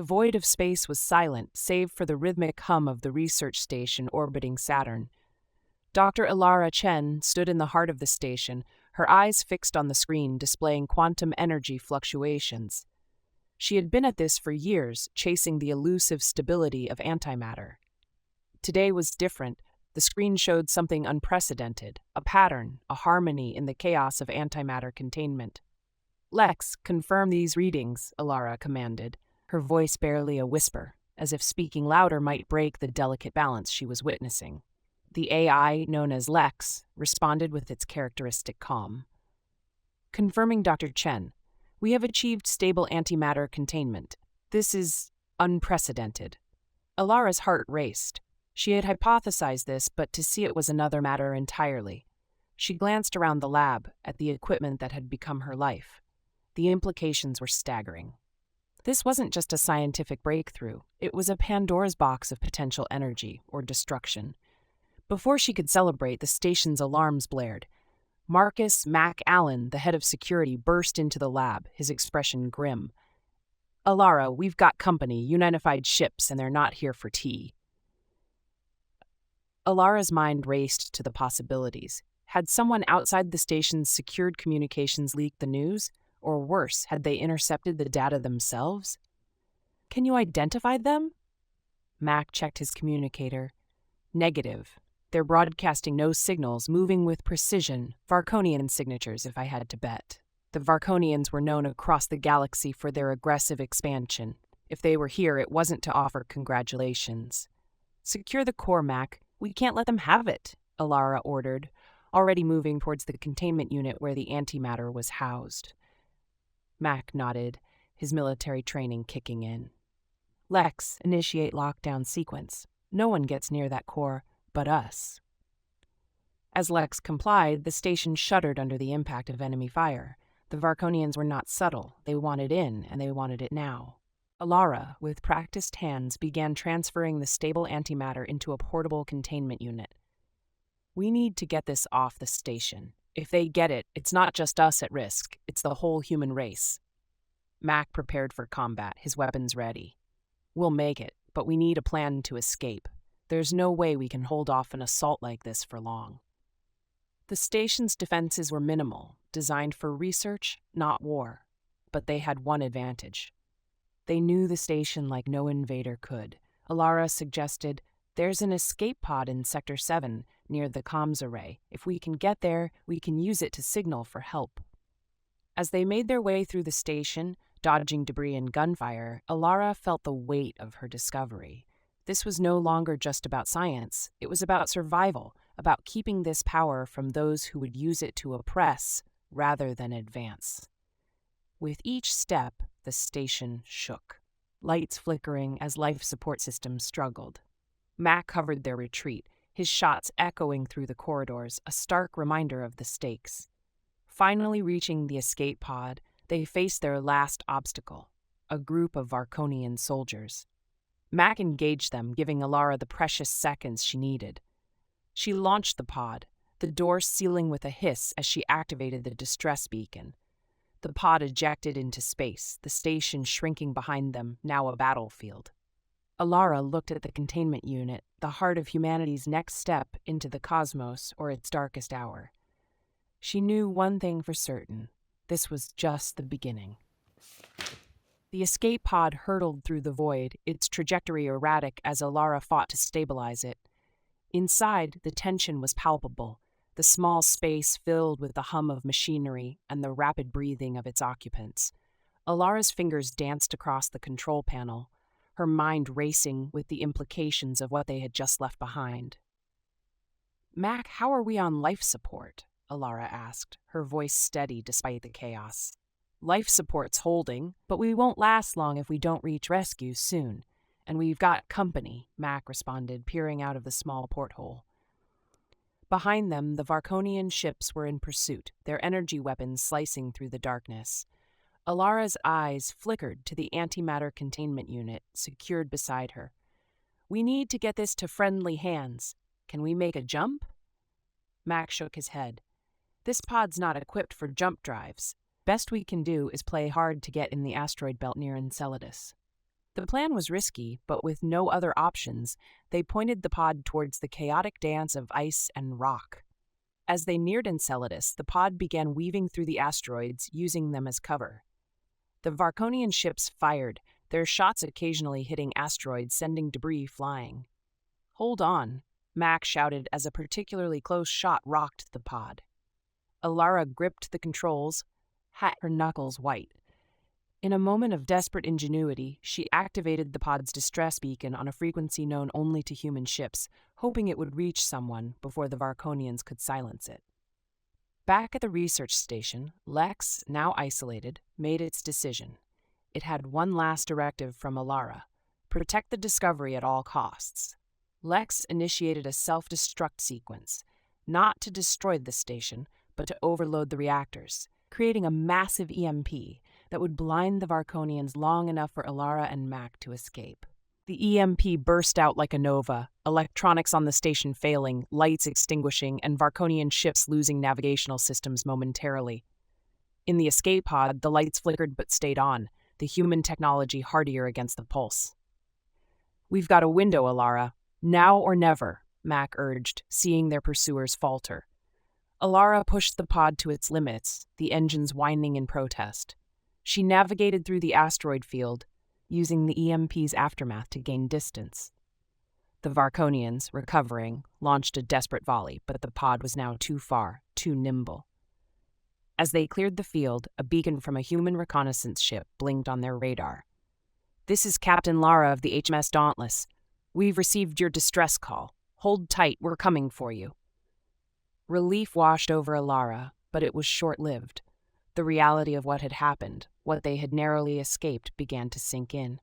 The void of space was silent, save for the rhythmic hum of the research station orbiting Saturn. Dr. Ilara Chen stood in the heart of the station, her eyes fixed on the screen displaying quantum energy fluctuations. She had been at this for years, chasing the elusive stability of antimatter. Today was different. The screen showed something unprecedented, a pattern, a harmony in the chaos of antimatter containment. "Lex, confirm these readings," Ilara commanded, her voice barely a whisper, as if speaking louder might break the delicate balance she was witnessing. The AI, known as Lex, responded with its characteristic calm. "Confirming Dr. Chen, we have achieved stable antimatter containment. This is unprecedented." Ilara's heart raced. She had hypothesized this, but to see it was another matter entirely. She glanced around the lab, at the equipment that had become her life. The implications were staggering. This wasn't just a scientific breakthrough, it was a Pandora's box of potential energy or destruction. Before she could celebrate, the station's alarms blared. Marcus Mac Allen, the head of security, burst into the lab, his expression grim. "Ilara, we've got company, unidentified ships, and they're not here for tea." Ilara's mind raced to the possibilities. Had someone outside the station's secured communications leaked the news? Or worse, had they intercepted the data themselves? "Can you identify them?" Mac checked his communicator. "Negative. They're broadcasting no signals, moving with precision, Varkonian signatures if I had to bet. The Varkonians were known across the galaxy for their aggressive expansion. If they were here, it wasn't to offer congratulations." "Secure the core, Mac. We can't let them have it," Ilara ordered, already moving towards the containment unit where the antimatter was housed. Mac nodded, his military training kicking in. "Lex, initiate lockdown sequence. No one gets near that core but us." As Lex complied, the station shuddered under the impact of enemy fire. The Varkonians were not subtle. They wanted in, and they wanted it now. Ilara, with practiced hands, began transferring the stable antimatter into a portable containment unit. "We need to get this off the station. If they get it, it's not just us at risk, it's the whole human race." Mac prepared for combat, his weapons ready. "We'll make it, but we need a plan to escape. There's no way we can hold off an assault like this for long." The station's defenses were minimal, designed for research, not war. But they had one advantage. They knew the station like no invader could. Ilara suggested, "There's an escape pod in Sector 7, near the comms array. If we can get there, we can use it to signal for help." As they made their way through the station, dodging debris and gunfire, Ilara felt the weight of her discovery. This was no longer just about science. It was about survival, about keeping this power from those who would use it to oppress rather than advance. With each step, the station shook, lights flickering as life support systems struggled. Mac covered their retreat, his shots echoing through the corridors, a stark reminder of the stakes. Finally reaching the escape pod, they faced their last obstacle, a group of Varkonian soldiers. Mac engaged them, giving Ilara the precious seconds she needed. She launched the pod, the door sealing with a hiss as she activated the distress beacon. The pod ejected into space, the station shrinking behind them, now a battlefield. Ilara looked at the containment unit, the heart of humanity's next step into the cosmos or its darkest hour. She knew one thing for certain. This was just the beginning. The escape pod hurtled through the void, its trajectory erratic as Ilara fought to stabilize it. Inside, the tension was palpable, the small space filled with the hum of machinery and the rapid breathing of its occupants. Ilara's fingers danced across the control panel, her mind racing with the implications of what they had just left behind. "Mac, how are we on life support?" Ilara asked, her voice steady despite the chaos. "Life support's holding, but we won't last long if we don't reach rescue soon. And we've got company," Mac responded, peering out of the small porthole. Behind them, the Varkonian ships were in pursuit, their energy weapons slicing through the darkness. Ilara's eyes flickered to the antimatter containment unit, secured beside her. "We need to get this to friendly hands. Can we make a jump?" Mac shook his head. "This pod's not equipped for jump drives. Best we can do is play hard to get in the asteroid belt near Enceladus." The plan was risky, but with no other options, they pointed the pod towards the chaotic dance of ice and rock. As they neared Enceladus, the pod began weaving through the asteroids, using them as cover. The Varkonian ships fired, their shots occasionally hitting asteroids, sending debris flying. "Hold on," Mac shouted as a particularly close shot rocked the pod. Alara gripped the controls, her knuckles white. In a moment of desperate ingenuity, she activated the pod's distress beacon on a frequency known only to human ships, hoping it would reach someone before the Varkonians could silence it. Back at the research station, Lex, now isolated, made its decision. It had one last directive from Alara: protect the Discovery at all costs. Lex initiated a self-destruct sequence, not to destroy the station, but to overload the reactors, creating a massive EMP that would blind the Varkonians long enough for Alara and Mac to escape. The EMP burst out like a nova, electronics on the station failing, lights extinguishing, and Varkonian ships losing navigational systems momentarily. In the escape pod, the lights flickered but stayed on, the human technology hardier against the pulse. "We've got a window, Alara. Now or never," Mac urged, seeing their pursuers falter. Alara pushed the pod to its limits, the engines whining in protest. She navigated through the asteroid field, using the EMP's aftermath to gain distance. The Varkonians, recovering, launched a desperate volley, but the pod was now too far, too nimble. As they cleared the field, a beacon from a human reconnaissance ship blinked on their radar. "This is Captain Lara of the HMS Dauntless. We've received your distress call. Hold tight, we're coming for you." Relief washed over Alara, but it was short-lived. The reality of what had happened, what they had narrowly escaped, began to sink in.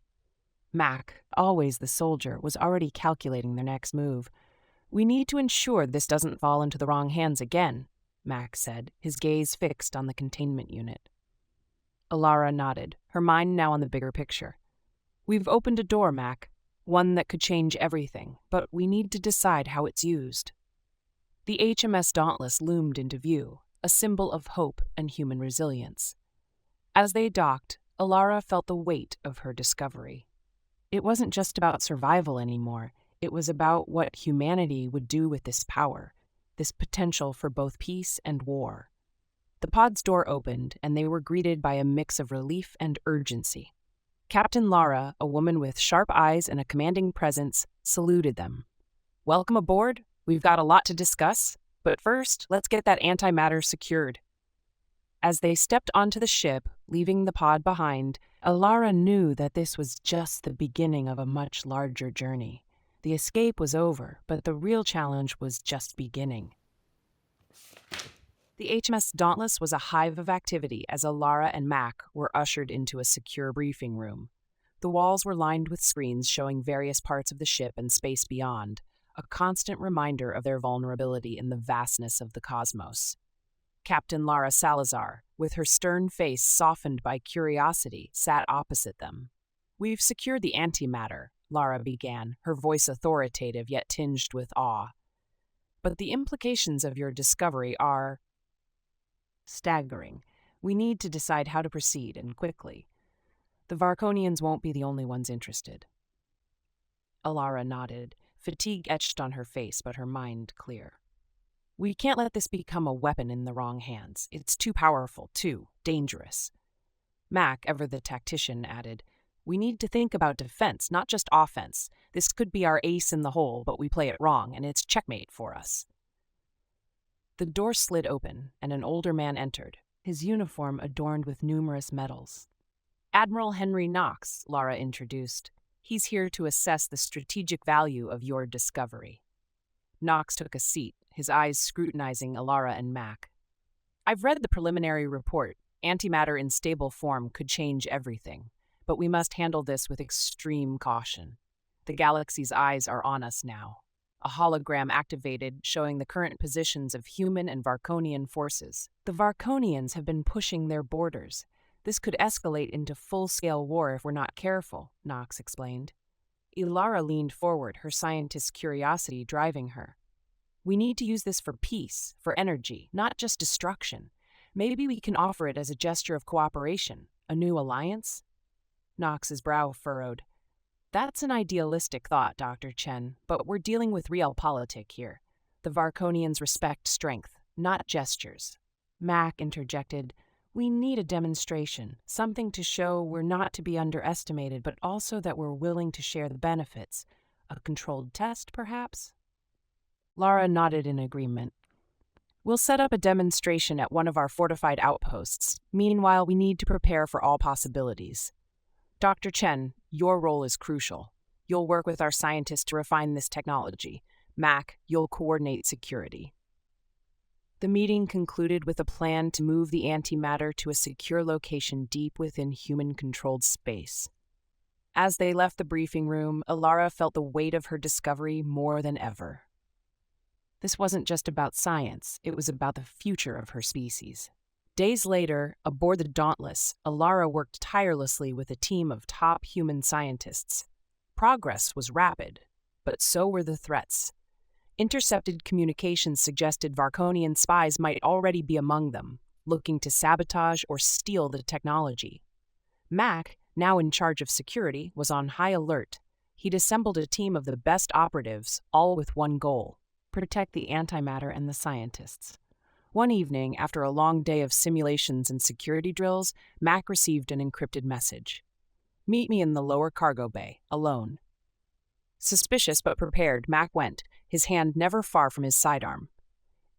Mac, always the soldier, was already calculating their next move. "We need to ensure this doesn't fall into the wrong hands again," Mac said, his gaze fixed on the containment unit. Alara nodded, her mind now on the bigger picture. "We've opened a door, Mac, one that could change everything, but we need to decide how it's used." The HMS Dauntless loomed into view, a symbol of hope and human resilience. As they docked, Alara felt the weight of her discovery. It wasn't just about survival anymore. It was about what humanity would do with this power, this potential for both peace and war. The pod's door opened, and they were greeted by a mix of relief and urgency. Captain Lara, a woman with sharp eyes and a commanding presence, saluted them. "Welcome aboard. We've got a lot to discuss, but first, let's get that antimatter secured." As they stepped onto the ship, leaving the pod behind, Alara knew that this was just the beginning of a much larger journey. The escape was over, but the real challenge was just beginning. The HMS Dauntless was a hive of activity as Alara and Mac were ushered into a secure briefing room. The walls were lined with screens showing various parts of the ship and space beyond, a constant reminder of their vulnerability in the vastness of the cosmos. Captain Lara Salazar, with her stern face softened by curiosity, sat opposite them. "We've secured the antimatter," Lara began, her voice authoritative yet tinged with awe. "But the implications of your discovery are staggering. We need to decide how to proceed, and quickly. The Varkonians won't be the only ones interested." Alara nodded, fatigue etched on her face, but her mind clear. "We can't let this become a weapon in the wrong hands. It's too powerful, too dangerous." Mac, ever the tactician, added, "We need to think about defense, not just offense. This could be our ace in the hole, but we play it wrong, and it's checkmate for us." The door slid open, and an older man entered, his uniform adorned with numerous medals. "Admiral Henry Knox," Lara introduced. "He's here to assess the strategic value of your discovery." Knox took a seat, his eyes scrutinizing Alara and Mac. "I've read the preliminary report. Antimatter in stable form could change everything, but we must handle this with extreme caution. The galaxy's eyes are on us now." A hologram activated, showing the current positions of human and Varkonian forces. "The Varkonians have been pushing their borders. This could escalate into full-scale war if we're not careful," Knox explained. Alara leaned forward, her scientist's curiosity driving her. "We need to use this for peace, for energy, not just destruction. Maybe we can offer it as a gesture of cooperation, a new alliance?" Knox's brow furrowed. That's an idealistic thought, Dr. Chen, but we're dealing with realpolitik here. The Varkonians respect strength, not gestures. Mac interjected, "We need a demonstration, something to show we're not to be underestimated, but also that we're willing to share the benefits. A controlled test, perhaps?" Lara nodded in agreement. "We'll set up a demonstration at one of our fortified outposts. Meanwhile, we need to prepare for all possibilities. Dr. Chen, your role is crucial. You'll work with our scientists to refine this technology. Mac, you'll coordinate security." The meeting concluded with a plan to move the antimatter to a secure location deep within human-controlled space. As they left the briefing room, Alara felt the weight of her discovery more than ever. This wasn't just about science, it was about the future of her species. Days later, aboard the Dauntless, Alara worked tirelessly with a team of top human scientists. Progress was rapid, but so were the threats. Intercepted communications suggested Varkonian spies might already be among them, looking to sabotage or steal the technology. Mac, now in charge of security, was on high alert. He'd assembled a team of the best operatives, all with one goal: protect the antimatter and the scientists. One evening, after a long day of simulations and security drills, Mac received an encrypted message. "Meet me in the lower cargo bay, alone." Suspicious but prepared, Mac went, his hand never far from his sidearm.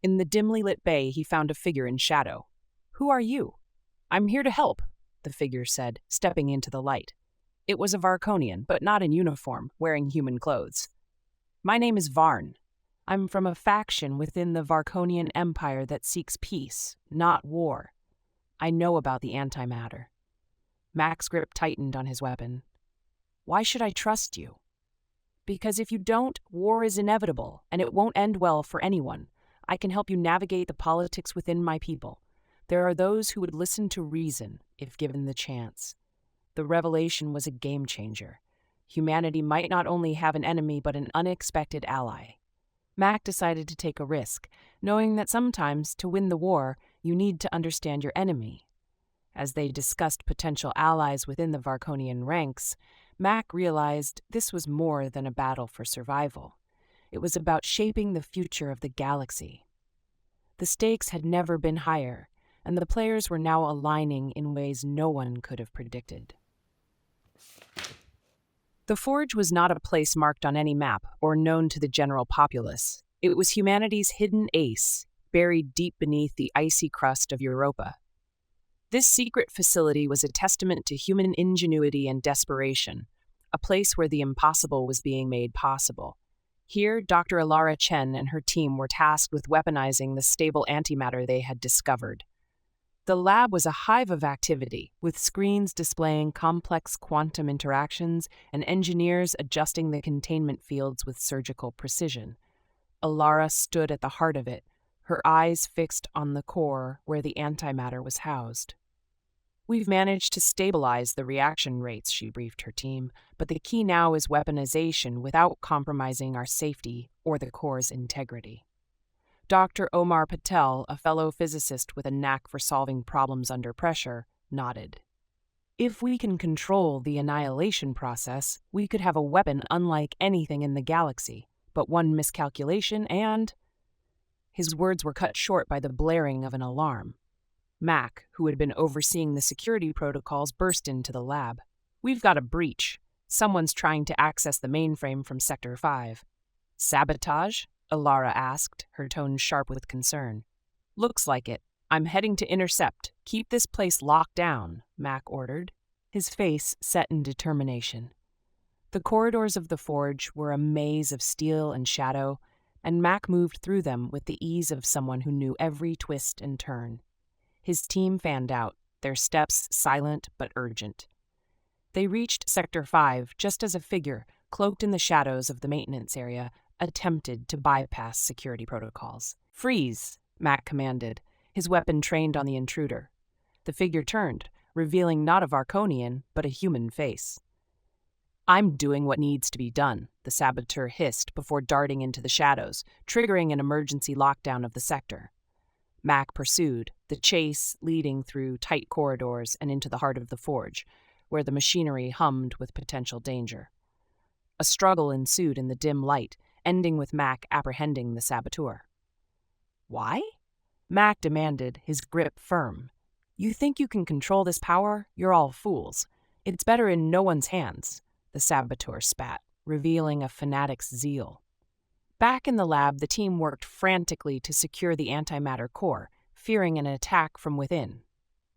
In the dimly lit bay, he found a figure in shadow. "Who are you?" "I'm here to help," the figure said, stepping into the light. It was a Varkonian, but not in uniform, wearing human clothes. "My name is Varn. I'm from a faction within the Varkonian Empire that seeks peace, not war. I know about the antimatter." Mac's grip tightened on his weapon. "Why should I trust you?" "Because if you don't, war is inevitable, and it won't end well for anyone. I can help you navigate the politics within my people. There are those who would listen to reason, if given the chance." The revelation was a game changer. Humanity might not only have an enemy, but an unexpected ally. Mac decided to take a risk, knowing that sometimes, to win the war, you need to understand your enemy. As they discussed potential allies within the Varkonian ranks, Mac realized this was more than a battle for survival. It was about shaping the future of the galaxy. The stakes had never been higher, and the players were now aligning in ways no one could have predicted. The Forge was not a place marked on any map or known to the general populace. It was humanity's hidden ace, buried deep beneath the icy crust of Europa. This secret facility was a testament to human ingenuity and desperation, a place where the impossible was being made possible. Here, Dr. Alara Chen and her team were tasked with weaponizing the stable antimatter they had discovered. The lab was a hive of activity, with screens displaying complex quantum interactions and engineers adjusting the containment fields with surgical precision. Alara stood at the heart of it, her eyes fixed on the core where the antimatter was housed. "We've managed to stabilize the reaction rates," she briefed her team, "but the key now is weaponization without compromising our safety or the core's integrity." Dr. Omar Patel, a fellow physicist with a knack for solving problems under pressure, nodded. "If we can control the annihilation process, we could have a weapon unlike anything in the galaxy, but one miscalculation and—" His words were cut short by the blaring of an alarm. Mac, who had been overseeing the security protocols, burst into the lab. "We've got a breach. Someone's trying to access the mainframe from Sector 5. "Sabotage?" Alara asked, her tone sharp with concern. "Looks like it. I'm heading to intercept. Keep this place locked down," Mac ordered, his face set in determination. The corridors of the Forge were a maze of steel and shadow, and Mac moved through them with the ease of someone who knew every twist and turn. His team fanned out, their steps silent but urgent. They reached Sector 5 just as a figure, cloaked in the shadows of the maintenance area, attempted to bypass security protocols. "Freeze," Mac commanded, his weapon trained on the intruder. The figure turned, revealing not a Varkonian, but a human face. "I'm doing what needs to be done," the saboteur hissed before darting into the shadows, triggering an emergency lockdown of the sector. Mac pursued, the chase leading through tight corridors and into the heart of the Forge, where the machinery hummed with potential danger. A struggle ensued in the dim light, ending with Mac apprehending the saboteur. Why? Mac demanded, his grip firm. You think you can control this power? You're all fools. It's better in no one's hands, the saboteur spat, revealing a fanatic's zeal. Back in the lab, the team worked frantically to secure the antimatter core, fearing an attack from within.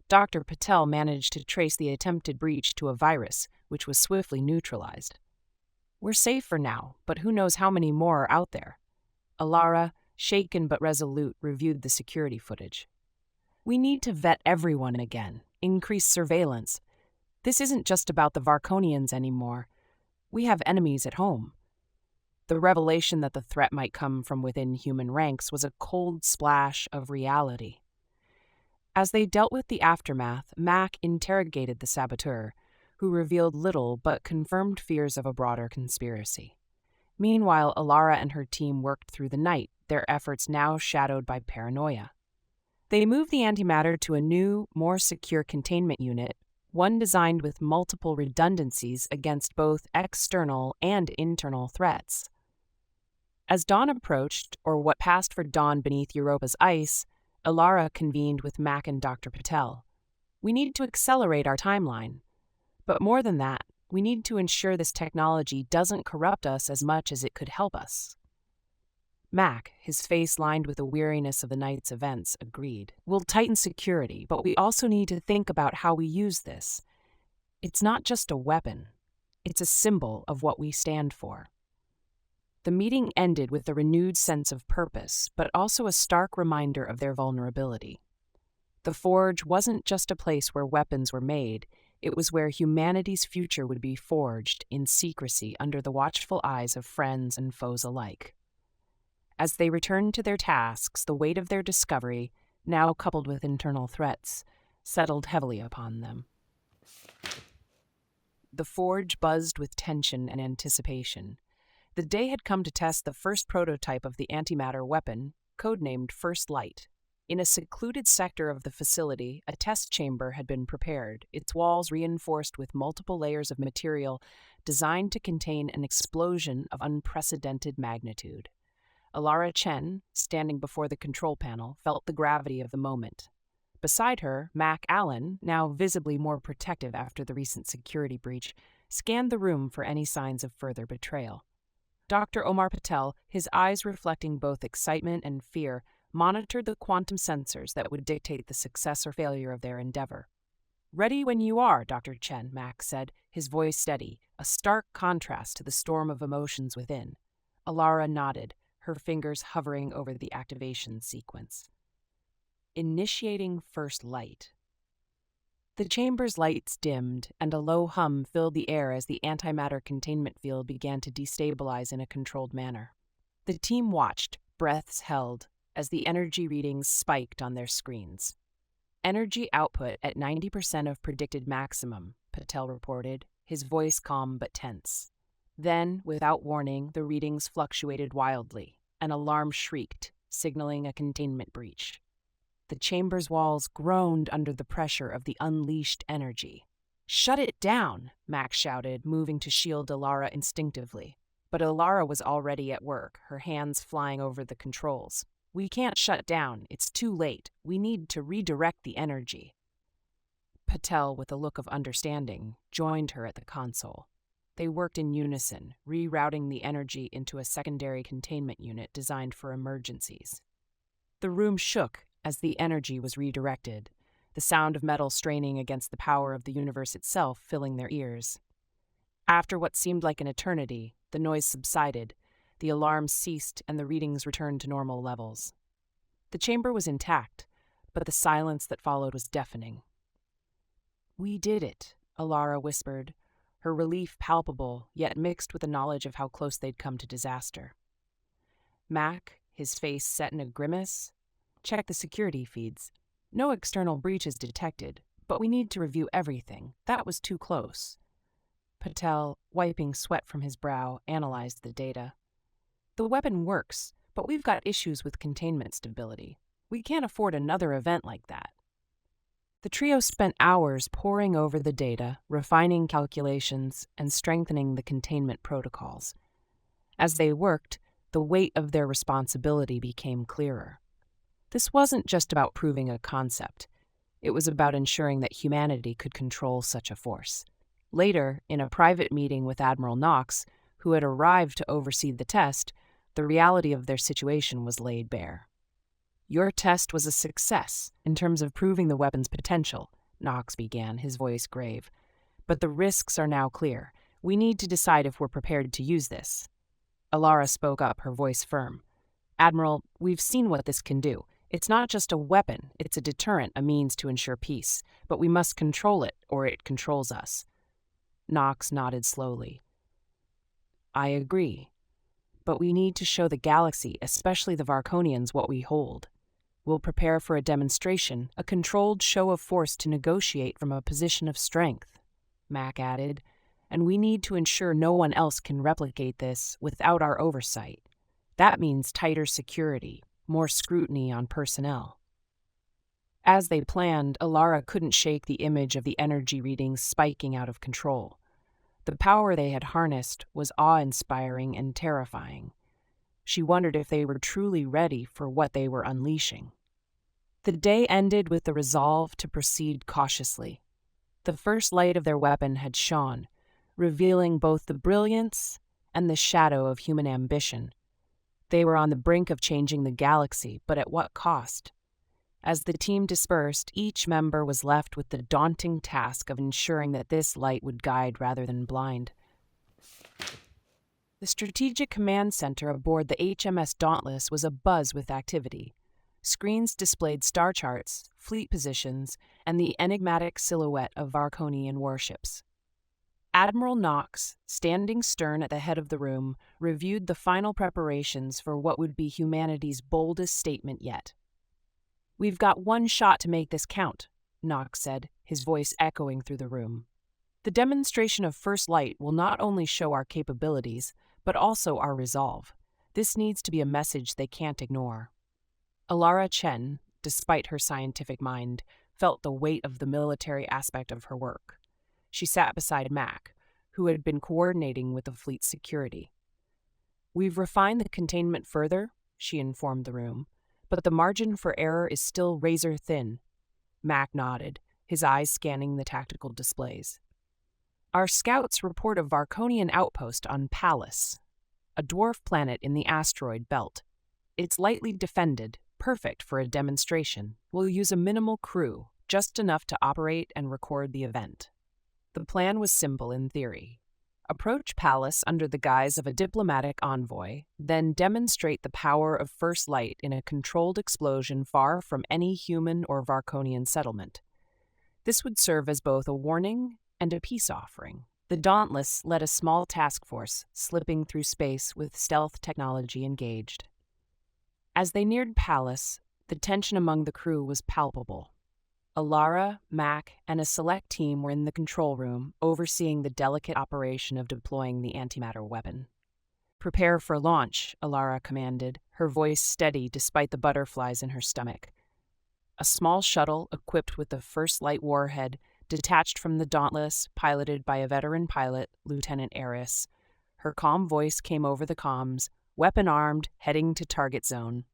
Dr. Patel managed to trace the attempted breach to a virus, which was swiftly neutralized. We're safe for now, but who knows how many more are out there? Alara, shaken but resolute, reviewed the security footage. We need to vet everyone again, increase surveillance. This isn't just about the Varkonians anymore. We have enemies at home. The revelation that the threat might come from within human ranks was a cold splash of reality. As they dealt with the aftermath, Mac interrogated the saboteur, who revealed little but confirmed fears of a broader conspiracy. Meanwhile, Alara and her team worked through the night, their efforts now shadowed by paranoia. They moved the antimatter to a new, more secure containment unit, one designed with multiple redundancies against both external and internal threats. As dawn approached, or what passed for dawn beneath Europa's ice, Alara convened with Mac and Dr. Patel. We need to accelerate our timeline. But more than that, we need to ensure this technology doesn't corrupt us as much as it could help us. Mac, his face lined with the weariness of the night's events, agreed. We'll tighten security, but we also need to think about how we use this. It's not just a weapon. It's a symbol of what we stand for. The meeting ended with a renewed sense of purpose, but also a stark reminder of their vulnerability. The Forge wasn't just a place where weapons were made, it was where humanity's future would be forged in secrecy under the watchful eyes of friends and foes alike. As they returned to their tasks, the weight of their discovery, now coupled with internal threats, settled heavily upon them. The Forge buzzed with tension and anticipation. The day had come to test the first prototype of the antimatter weapon, codenamed First Light. In a secluded sector of the facility, a test chamber had been prepared, its walls reinforced with multiple layers of material designed to contain an explosion of unprecedented magnitude. Alara Chen, standing before the control panel, felt the gravity of the moment. Beside her, Mac Allen, now visibly more protective after the recent security breach, scanned the room for any signs of further betrayal. Dr. Omar Patel, his eyes reflecting both excitement and fear, monitored the quantum sensors that would dictate the success or failure of their endeavor. Ready when you are, Dr. Chen, Mac said, his voice steady, a stark contrast to the storm of emotions within. Alara nodded, her fingers hovering over the activation sequence. Initiating First Light. The chamber's lights dimmed, and a low hum filled the air as the antimatter containment field began to destabilize in a controlled manner. The team watched, breaths held, as the energy readings spiked on their screens. Energy output at 90% of predicted maximum, Patel reported, his voice calm but tense. Then, without warning, the readings fluctuated wildly. An alarm shrieked, signaling a containment breach. The chamber's walls groaned under the pressure of the unleashed energy. "Shut it down!" Max shouted, moving to shield Alara instinctively. But Alara was already at work, her hands flying over the controls. "We can't shut down. It's too late. We need to redirect the energy." Patel, with a look of understanding, joined her at the console. They worked in unison, rerouting the energy into a secondary containment unit designed for emergencies. The room shook as the energy was redirected, the sound of metal straining against the power of the universe itself filling their ears. After what seemed like an eternity, the noise subsided, the alarm ceased, and the readings returned to normal levels. The chamber was intact, but the silence that followed was deafening. "We did it," Alara whispered, her relief palpable, yet mixed with the knowledge of how close they'd come to disaster. Mac, his face set in a grimace, checked the security feeds. No external breaches detected, but we need to review everything. That was too close. Patel, wiping sweat from his brow, analyzed the data. The weapon works, but we've got issues with containment stability. We can't afford another event like that. The trio spent hours poring over the data, refining calculations, and strengthening the containment protocols. As they worked, the weight of their responsibility became clearer. This wasn't just about proving a concept. It was about ensuring that humanity could control such a force. Later, in a private meeting with Admiral Knox, who had arrived to oversee the test, the reality of their situation was laid bare. "Your test was a success in terms of proving the weapon's potential," Knox began, his voice grave. "But the risks are now clear. We need to decide if we're prepared to use this." Alara spoke up, her voice firm. "Admiral, we've seen what this can do. It's not just a weapon, it's a deterrent, a means to ensure peace. But we must control it, or it controls us." Knox nodded slowly. "I agree. But we need to show the galaxy, especially the Varkonians, what we hold. We'll prepare for a demonstration, a controlled show of force to negotiate from a position of strength," Mac added, "and we need to ensure no one else can replicate this without our oversight. That means tighter security, more scrutiny on personnel." As they planned, Alara couldn't shake the image of the energy readings spiking out of control. The power they had harnessed was awe-inspiring and terrifying. She wondered if they were truly ready for what they were unleashing. The day ended with the resolve to proceed cautiously. The first light of their weapon had shone, revealing both the brilliance and the shadow of human ambition. They were on the brink of changing the galaxy, but at what cost? As the team dispersed, each member was left with the daunting task of ensuring that this light would guide rather than blind. The Strategic Command Center aboard the HMS Dauntless was abuzz with activity. Screens displayed star charts, fleet positions, and the enigmatic silhouette of Varkonian warships. Admiral Knox, standing stern at the head of the room, reviewed the final preparations for what would be humanity's boldest statement yet. "We've got one shot to make this count," Knox said, his voice echoing through the room. "The demonstration of First Light will not only show our capabilities, but also our resolve. This needs to be a message they can't ignore." Alara Chen, despite her scientific mind, felt the weight of the military aspect of her work. She sat beside Mac, who had been coordinating with the fleet's security. "We've refined the containment further," she informed the room, "but the margin for error is still razor thin." Mac nodded, his eyes scanning the tactical displays. "Our scouts report a Varkonian outpost on Pallas, a dwarf planet in the asteroid belt. It's lightly defended, perfect for a demonstration. We'll use a minimal crew, just enough to operate and record the event." The plan was simple in theory. Approach Pallas under the guise of a diplomatic envoy, then demonstrate the power of First Light in a controlled explosion far from any human or Varkonian settlement. This would serve as both a warning and a peace offering. The Dauntless led a small task force, slipping through space with stealth technology engaged. As they neared Pallas, the tension among the crew was palpable. Alara, Mac, and a select team were in the control room, overseeing the delicate operation of deploying the antimatter weapon. "Prepare for launch," Alara commanded, her voice steady despite the butterflies in her stomach. A small shuttle, equipped with the First Light warhead, detached from the Dauntless, piloted by a veteran pilot, Lieutenant Eris. Her calm voice came over the comms, weapon armed, heading to target zone.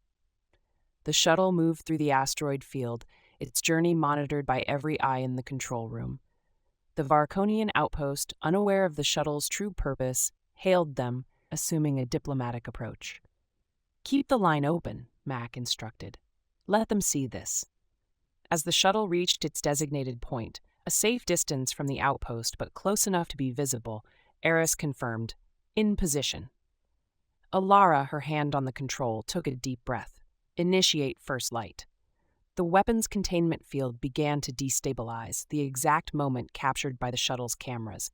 The shuttle moved through the asteroid field, its journey monitored by every eye in the control room. The Varkonian outpost, unaware of the shuttle's true purpose, hailed them, assuming a diplomatic approach. "Keep the line open," Mac instructed. "Let them see this." As the shuttle reached its designated point, a safe distance from the outpost but close enough to be visible, Eris confirmed, "In position." Alara, her hand on the control, took a deep breath. "Initiate First Light." The weapon's containment field began to destabilize, the exact moment captured by the shuttle's cameras.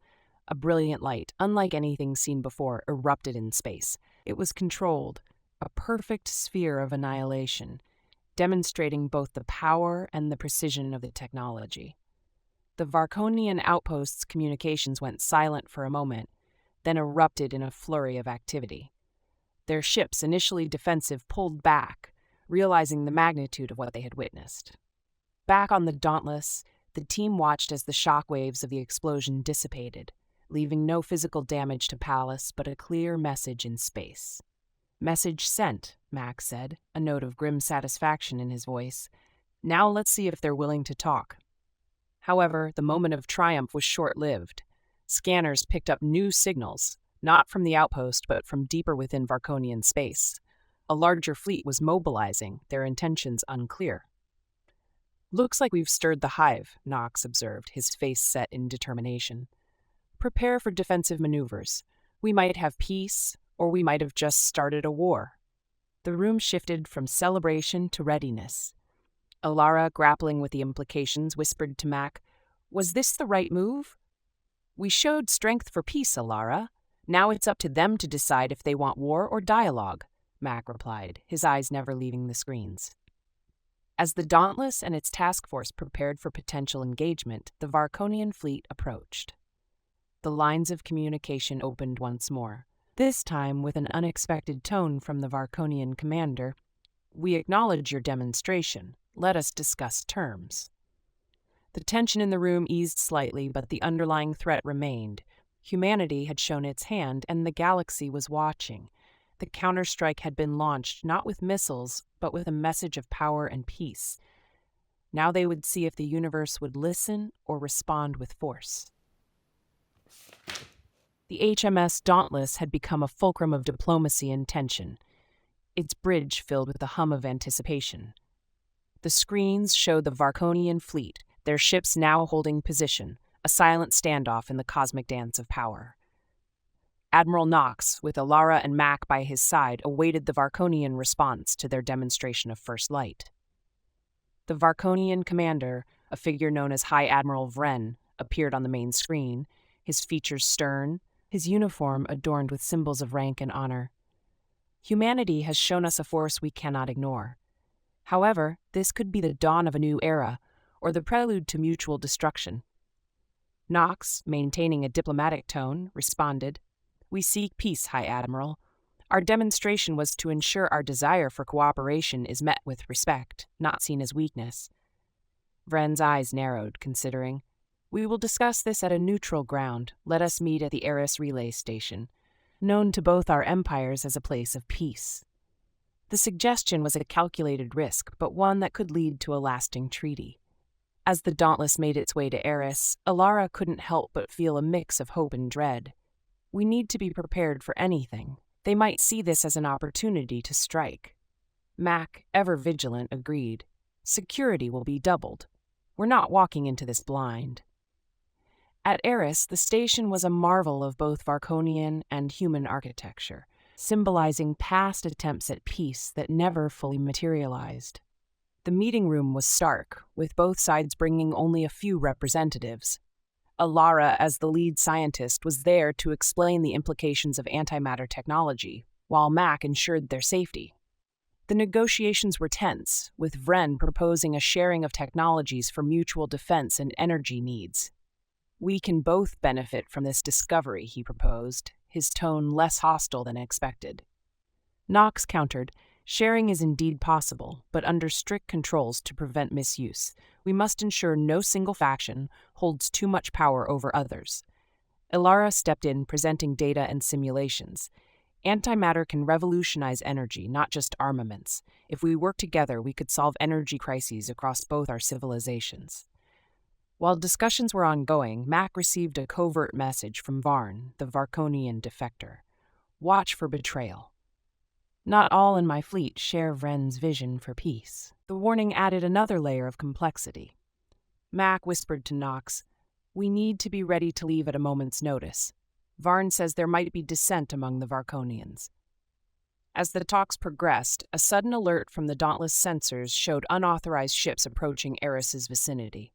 A brilliant light, unlike anything seen before, erupted in space. It was controlled, a perfect sphere of annihilation, demonstrating both the power and the precision of the technology. The Varkonian outpost's communications went silent for a moment, then erupted in a flurry of activity. Their ships, initially defensive, pulled back, realizing the magnitude of what they had witnessed. Back on the Dauntless, the team watched as the shockwaves of the explosion dissipated, leaving no physical damage to Palace but a clear message in space. "Message sent," Max said, a note of grim satisfaction in his voice. "Now let's see if they're willing to talk." However, the moment of triumph was short-lived. Scanners picked up new signals, not from the outpost but from deeper within Varkonian space. A larger fleet was mobilizing, their intentions unclear. "Looks like we've stirred the hive," Knox observed, his face set in determination. "Prepare for defensive maneuvers. We might have peace, or we might have just started a war." The room shifted from celebration to readiness. Alara, grappling with the implications, whispered to Mac, "Was this the right move?" "We showed strength for peace, Alara. Now it's up to them to decide if they want war or dialogue," Mac replied, his eyes never leaving the screens. As the Dauntless and its task force prepared for potential engagement, the Varkonian fleet approached. The lines of communication opened once more, this time with an unexpected tone from the Varkonian commander. "We acknowledge your demonstration. Let us discuss terms." The tension in the room eased slightly, but the underlying threat remained. Humanity had shown its hand, and the galaxy was watching. The Counterstrike had been launched not with missiles, but with a message of power and peace. Now they would see if the universe would listen or respond with force. The HMS Dauntless had become a fulcrum of diplomacy and tension, its bridge filled with the hum of anticipation. The screens showed the Varkonian fleet, their ships now holding position, a silent standoff in the cosmic dance of power. Admiral Knox, with Alara and Mac by his side, awaited the Varkonian response to their demonstration of first light. The Varkonian commander, a figure known as High Admiral Vren, appeared on the main screen, his features stern, his uniform adorned with symbols of rank and honor. "Humanity has shown us a force we cannot ignore. However, this could be the dawn of a new era, or the prelude to mutual destruction." Knox, maintaining a diplomatic tone, responded, "We seek peace, High Admiral. Our demonstration was to ensure our desire for cooperation is met with respect, not seen as weakness." Vren's eyes narrowed, considering, "We will discuss this at a neutral ground. Let us meet at the Eris Relay Station, known to both our empires as a place of peace." The suggestion was a calculated risk, but one that could lead to a lasting treaty. As the Dauntless made its way to Eris, Alara couldn't help but feel a mix of hope and dread. "We need to be prepared for anything. They might see this as an opportunity to strike." Mac, ever vigilant, agreed. "Security will be doubled. We're not walking into this blind." At Eris, the station was a marvel of both Varkonian and human architecture, symbolizing past attempts at peace that never fully materialized. The meeting room was stark, with both sides bringing only a few representatives. Alara, as the lead scientist, was there to explain the implications of antimatter technology, while Mac ensured their safety. The negotiations were tense, with Vren proposing a sharing of technologies for mutual defense and energy needs. "We can both benefit from this discovery," he proposed, his tone less hostile than expected. Knox countered, "Sharing is indeed possible, but under strict controls to prevent misuse. We must ensure no single faction holds too much power over others." Alara stepped in, presenting data and simulations. "Antimatter can revolutionize energy, not just armaments. If we work together, we could solve energy crises across both our civilizations." While discussions were ongoing, Mac received a covert message from Varn, the Varkonian defector. "Watch for betrayal. Not all in my fleet share Vren's vision for peace." The warning added another layer of complexity. Mac whispered to Knox, "We need to be ready to leave at a moment's notice. Varn says there might be dissent among the Varkonians." As the talks progressed, a sudden alert from the Dauntless sensors showed unauthorized ships approaching Eris's vicinity.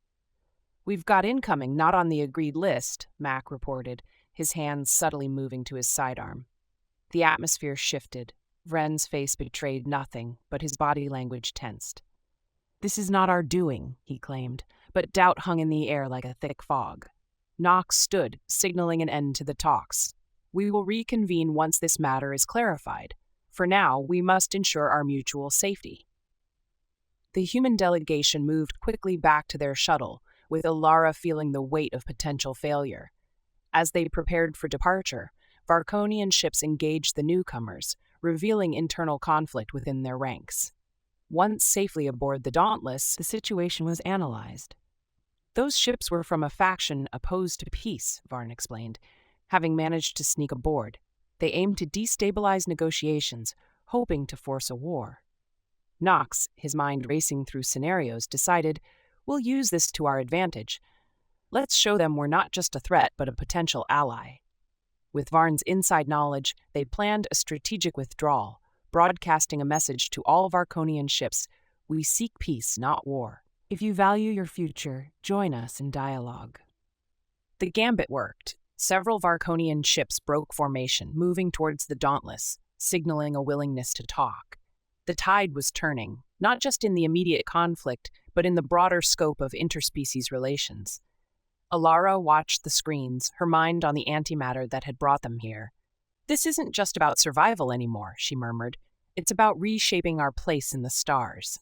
"We've got incoming not on the agreed list," Mac reported, his hands subtly moving to his sidearm. The atmosphere shifted. Vren's face betrayed nothing, but his body language tensed. "This is not our doing," he claimed, but doubt hung in the air like a thick fog. Knox stood, signaling an end to the talks. "We will reconvene once this matter is clarified. For now, we must ensure our mutual safety." The human delegation moved quickly back to their shuttle, with Ilara feeling the weight of potential failure. As they prepared for departure, Varkonian ships engaged the newcomers, revealing internal conflict within their ranks. Once safely aboard the Dauntless, the situation was analyzed. Those ships were from a faction opposed to peace, Varn explained. Having managed to sneak aboard, they aimed to destabilize negotiations, hoping to force a war. Knox, his mind racing through scenarios, decided, "We'll use this to our advantage. Let's show them we're not just a threat, but a potential ally." With Varn's inside knowledge, they planned a strategic withdrawal, broadcasting a message to all Varkonian ships: "We seek peace, not war. If you value your future, join us in dialogue." The gambit worked. Several Varkonian ships broke formation, moving towards the Dauntless, signaling a willingness to talk. The tide was turning, not just in the immediate conflict, but in the broader scope of interspecies relations. Ilara watched the screens, her mind on the antimatter that had brought them here. "This isn't just about survival anymore," she murmured. "It's about reshaping our place in the stars."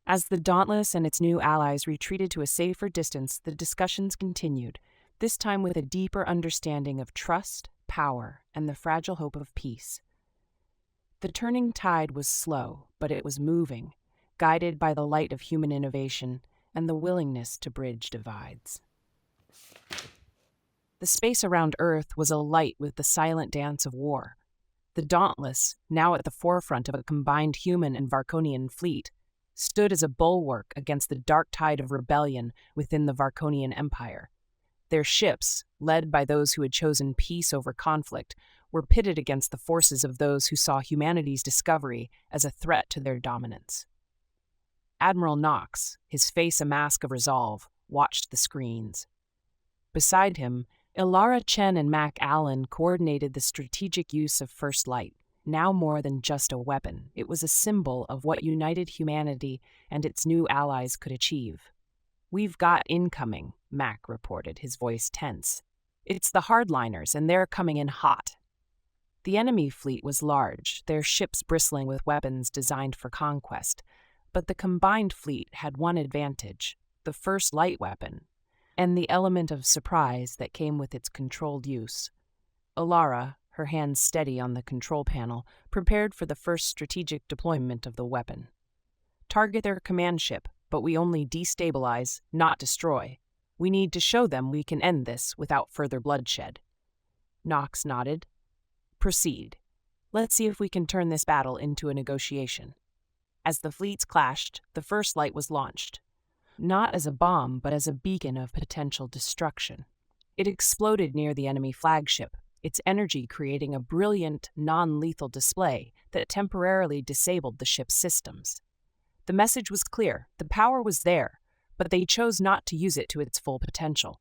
As the Dauntless and its new allies retreated to a safer distance, the discussions continued, this time with a deeper understanding of trust, power, and the fragile hope of peace. The turning tide was slow, but it was moving, guided by the light of human innovation and the willingness to bridge divides. The space around Earth was alight with the silent dance of war. The Dauntless, now at the forefront of a combined human and Varkonian fleet, stood as a bulwark against the dark tide of rebellion within the Varkonian Empire. Their ships, led by those who had chosen peace over conflict, were pitted against the forces of those who saw humanity's discovery as a threat to their dominance. Admiral Knox, his face a mask of resolve, watched the screens. Beside him, Ilara Chen and Mac Allen coordinated the strategic use of First Light. Now more than just a weapon, it was a symbol of what united humanity and its new allies could achieve. "We've got incoming," Mac reported, his voice tense. "It's the hardliners, and they're coming in hot." The enemy fleet was large, their ships bristling with weapons designed for conquest, but the combined fleet had one advantage: the First Light weapon, and the element of surprise that came with its controlled use. Ilara, her hands steady on the control panel, prepared for the first strategic deployment of the weapon. "Target their command ship, but we only destabilize, not destroy. We need to show them we can end this without further bloodshed." Knox nodded. "Proceed. Let's see if we can turn this battle into a negotiation." As the fleets clashed, the First Light was launched. Not as a bomb, but as a beacon of potential destruction. It exploded near the enemy flagship, its energy creating a brilliant, non-lethal display that temporarily disabled the ship's systems. The message was clear: the power was there, but they chose not to use it to its full potential.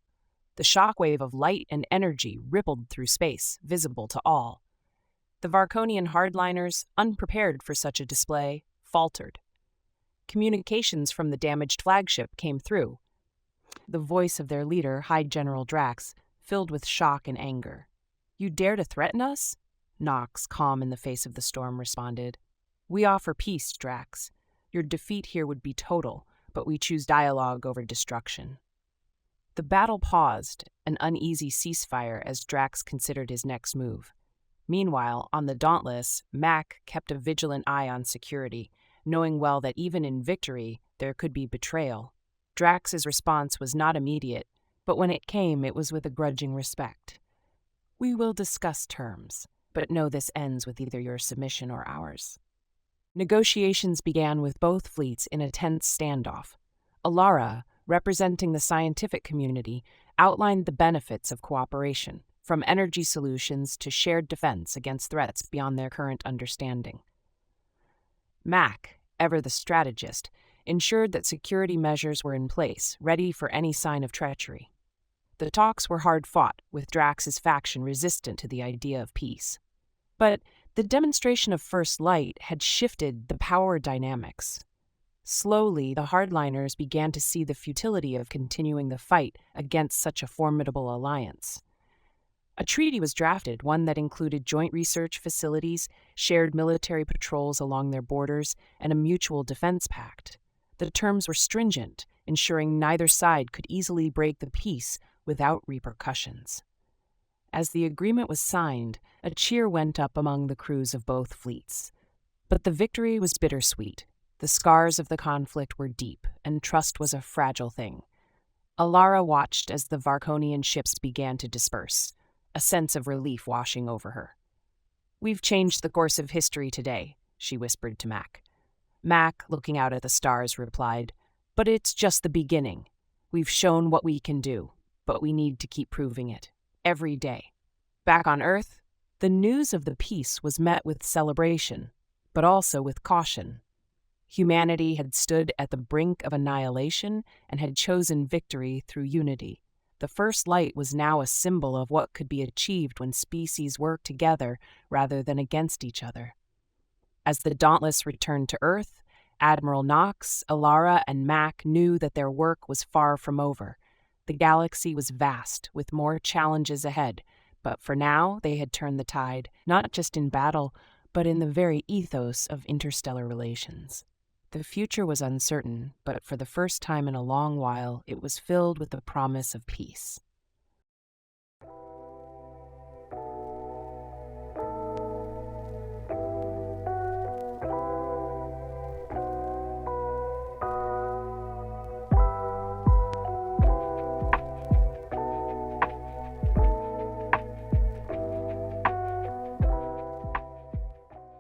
The shockwave of light and energy rippled through space, visible to all. The Varkonian hardliners, unprepared for such a display, faltered. Communications from the damaged flagship came through. The voice of their leader, High General Drax, filled with shock and anger. "You dare to threaten us?" Knox, calm in the face of the storm, responded. "We offer peace, Drax. Your defeat here would be total, but we choose dialogue over destruction." The battle paused, an uneasy ceasefire as Drax considered his next move. Meanwhile, on the Dauntless, Mac kept a vigilant eye on security, knowing well that even in victory, there could be betrayal. Drax's response was not immediate, but when it came, it was with a grudging respect. "We will discuss terms, but know this ends with either your submission or ours." Negotiations began with both fleets in a tense standoff. Ilara, representing the scientific community, outlined the benefits of cooperation, from energy solutions to shared defense against threats beyond their current understanding. Mac, ever the strategist, ensured that security measures were in place, ready for any sign of treachery. The talks were hard-fought, with Drax's faction resistant to the idea of peace. But the demonstration of First Light had shifted the power dynamics. Slowly, the hardliners began to see the futility of continuing the fight against such a formidable alliance. A treaty was drafted, one that included joint research facilities, shared military patrols along their borders, and a mutual defense pact. The terms were stringent, ensuring neither side could easily break the peace without repercussions. As the agreement was signed, a cheer went up among the crews of both fleets. But the victory was bittersweet. The scars of the conflict were deep, and trust was a fragile thing. Alara watched as the Varkonian ships began to disperse, a sense of relief washing over her. "We've changed the course of history today," she whispered to Mac. Mac, looking out at the stars, replied, "But it's just the beginning. We've shown what we can do, but we need to keep proving it, every day." Back on Earth, the news of the peace was met with celebration, but also with caution. Humanity had stood at the brink of annihilation and had chosen victory through unity. The First Light was now a symbol of what could be achieved when species work together rather than against each other. As the Dauntless returned to Earth, Admiral Knox, Alara, and Mac knew that their work was far from over. The galaxy was vast, with more challenges ahead, but for now they had turned the tide, not just in battle, but in the very ethos of interstellar relations. The future was uncertain, but for the first time in a long while, it was filled with the promise of peace.